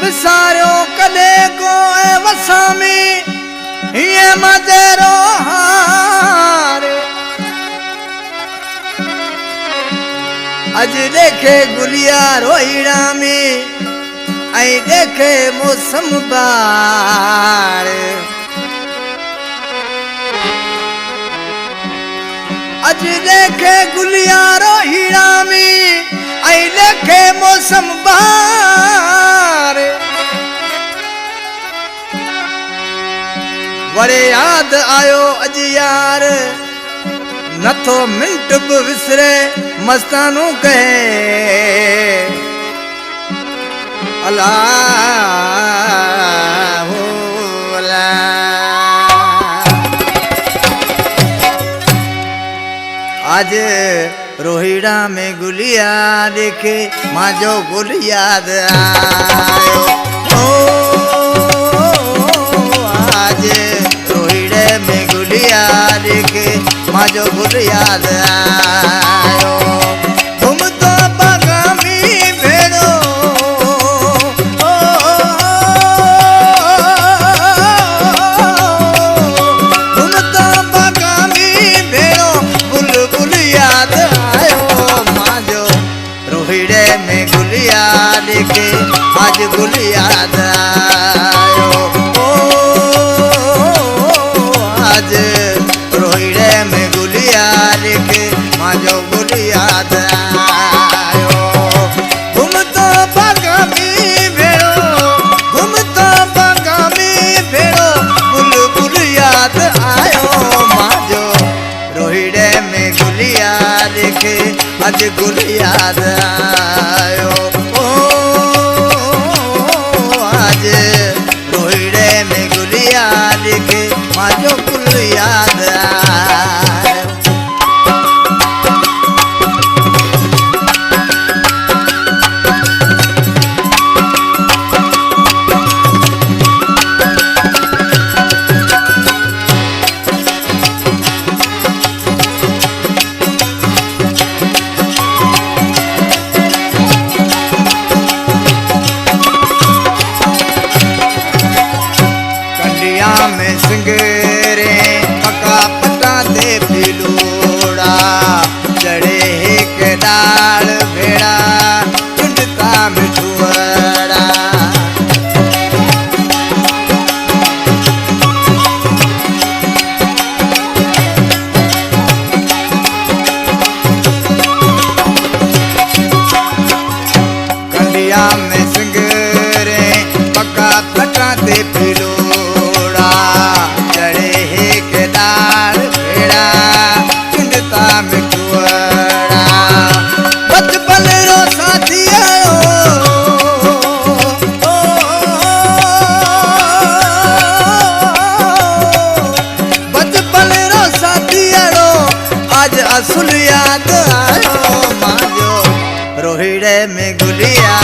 विसारो कदे को वसामी ये मजेरो हार अज देखे गुलिया रोहिड़ा में आई देखे मौसम बार अज देखे गुलिया रोहिड़ा में आई देखे मौसम बार वरे याद आयो अज यार नथो मिंट भी विसरे मस्तानू कहे अल्लाह आज रोहिड़ा में गुलिया देखे माजो गुल याद आयो आज रोहिड़े में गुलिया देखे माजो गुल याद आयो तुम तो बगामी भेड़ो तुम तो बगामी भेड़ो बुलबुल याद आयो माजो रोहिड़े में गुलिया देखे आज गुल याद आयो आज रोहिड़े में गुलिया देखे माजो गुल याद आयो तुम तो बगामी भेड़ो तुम तो बगामी भेड़ो बुलबुल याद आयो माजो रोहिड़े में गुलिया देखे आज गुल याद आयो आज रोहिड़े में गुलिया देखे माजो गुल याद आयो में सिंगरे पका पटा दे पिलोड़ा जड़े के डाल भेड़ा चुंडता मिठुआड़ा कंडिया में सिंगरे पका पटा दे पिलोड़ा जड़े के डाल भेड़ा चुंडता मिठुआड़ा बचपन रो साथी आयो बचपन रो साथी आयो आज असुल याद आयो माजो रोहिड़े में गुलिया